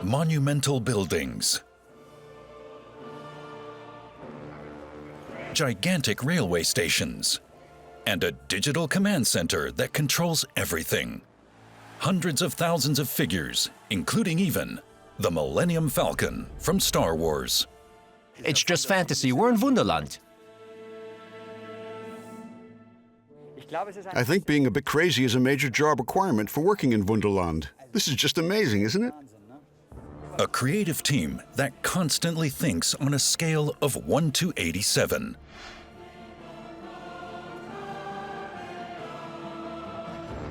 monumental buildings, gigantic railway stations, and a digital command center that controls everything. Hundreds of thousands of figures, including even the Millennium Falcon from Star Wars. It's just fantasy. We're in Wunderland. I think being a bit crazy is a major job requirement for working in Wunderland. This is just amazing, isn't it? A creative team that constantly thinks on a scale of 1 to 87.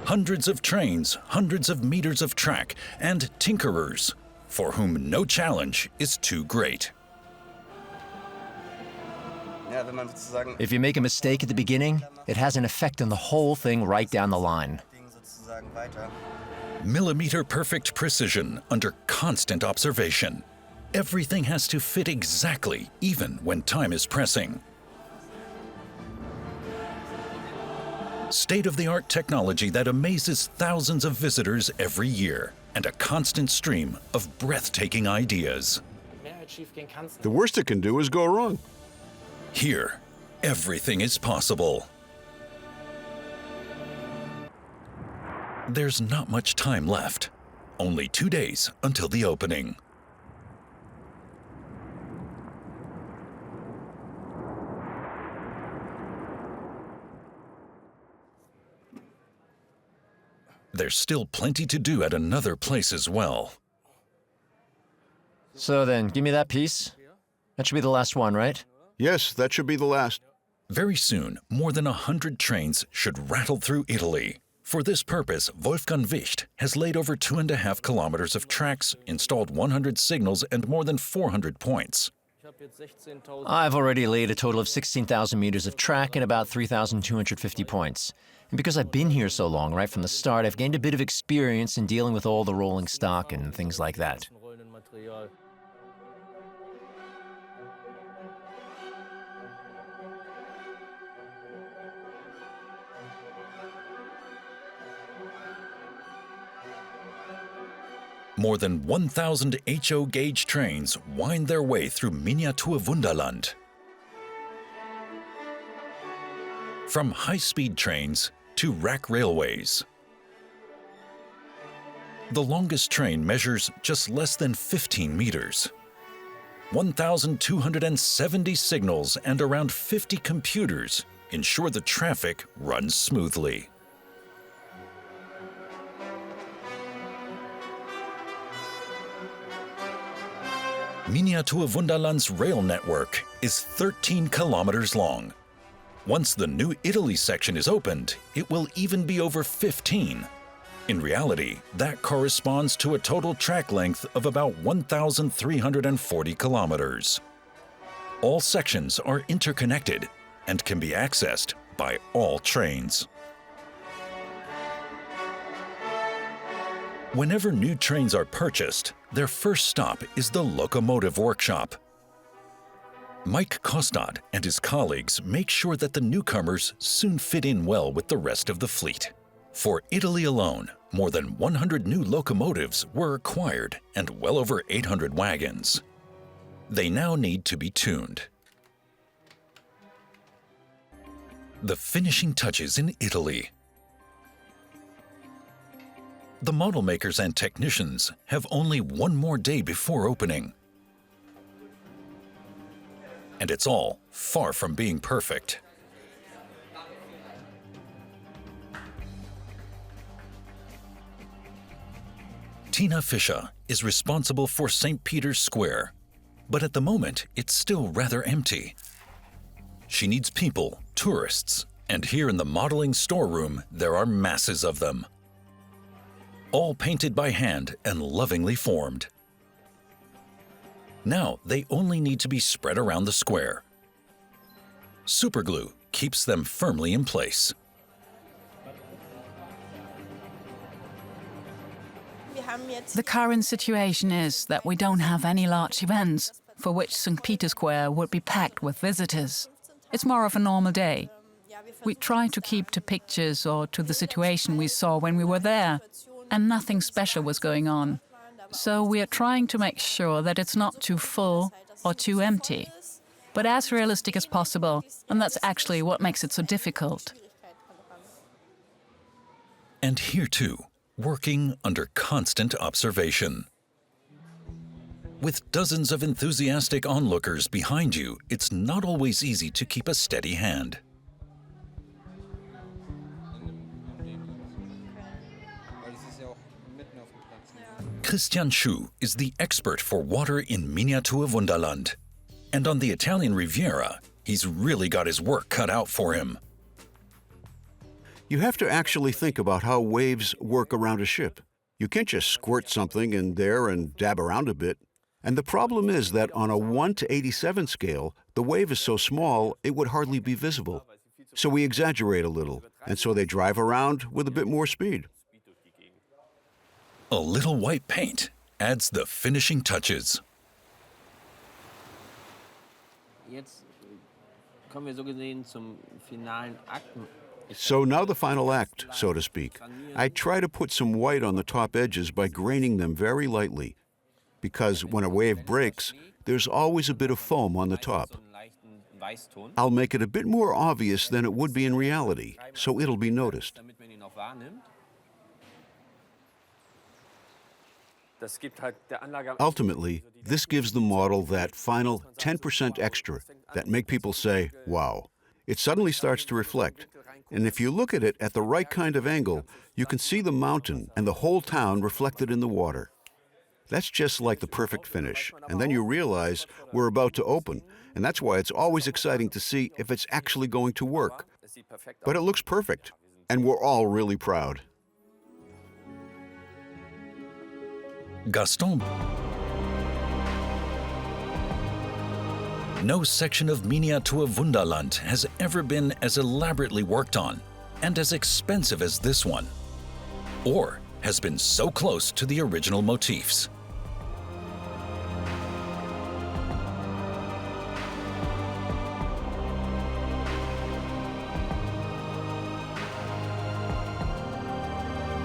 Hundreds of trains, hundreds of meters of track, and tinkerers, for whom no challenge is too great. If you make a mistake at the beginning, it has an effect on the whole thing right down the line. Millimeter-perfect precision under constant observation. Everything has to fit exactly, even when time is pressing. State-of-the-art technology that amazes thousands of visitors every year, and a constant stream of breathtaking ideas. The worst it can do is go wrong. Here, everything is possible. There's not much time left. Only 2 days until the opening. There's still plenty to do at another place as well. So then, give me that piece. That should be the last one, right? Yes, that should be the last. Very soon, more than 100 trains should rattle through Italy. For this purpose, Wolfgang Wicht has laid over 2.5 kilometers of tracks, installed 100 signals, and more than 400 points. I've already laid a total of 16,000 meters of track and about 3,250 points. And because I've been here so long, right from the start, I've gained a bit of experience in dealing with all the rolling stock and things like that. More than 1,000 HO gauge trains wind their way through Miniatur Wunderland. From high-speed trains to rack railways. The longest train measures just less than 15 meters. 1,270 signals and around 50 computers ensure the traffic runs smoothly. Miniatur Wunderland's rail network is 13 kilometers long. Once the new Italy section is opened, it will even be over 15. In reality, that corresponds to a total track length of about 1,340 kilometers. All sections are interconnected and can be accessed by all trains. Whenever new trains are purchased, their first stop is the locomotive workshop. Mike Kostad and his colleagues make sure that the newcomers soon fit in well with the rest of the fleet. For Italy alone, more than 100 new locomotives were acquired and well over 800 wagons. They now need to be tuned. The finishing touches in Italy. The model makers and technicians have only one more day before opening. And it's all far from being perfect. Tina Fischer is responsible for St. Peter's Square, but at the moment it's still rather empty. She needs people, tourists, and here in the modeling storeroom there are masses of them. All painted by hand and lovingly formed. Now they only need to be spread around the square. Superglue keeps them firmly in place. The current situation is that we don't have any large events for which St. Peter's Square would be packed with visitors. It's more of a normal day. We try to keep to pictures or to the situation we saw when we were there, and nothing special was going on. So we are trying to make sure that it's not too full or too empty, but as realistic as possible, and that's actually what makes it so difficult. And here too, working under constant observation. With dozens of enthusiastic onlookers behind you, it's not always easy to keep a steady hand. Christian Schuh is the expert for water in Miniatur Wunderland. And on the Italian Riviera, he's really got his work cut out for him. You have to actually think about how waves work around a ship. You can't just squirt something in there and dab around a bit. And the problem is that on a 1 to 87 scale, the wave is so small it would hardly be visible. So we exaggerate a little, and so they drive around with a bit more speed. A little white paint adds the finishing touches. So now the final act, so to speak. I try to put some white on the top edges by graining them very lightly, because when a wave breaks, there's always a bit of foam on the top. I'll make it a bit more obvious than it would be in reality, so it'll be noticed. Ultimately, this gives the model that final 10% extra that make people say, wow. It suddenly starts to reflect. And if you look at it at the right kind of angle, you can see the mountain and the whole town reflected in the water. That's just like the perfect finish. And then you realize we're about to open. And that's why it's always exciting to see if it's actually going to work. But it looks perfect. And we're all really proud. Gaston. No section of Miniatur Wunderland has ever been as elaborately worked on and as expensive as this one, or has been so close to the original motifs.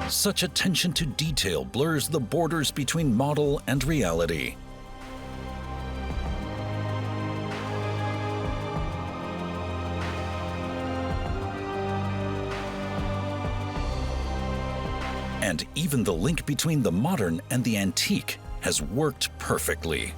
Such attention to detail blurs the borders between model and reality. And even the link between the modern and the antique has worked perfectly.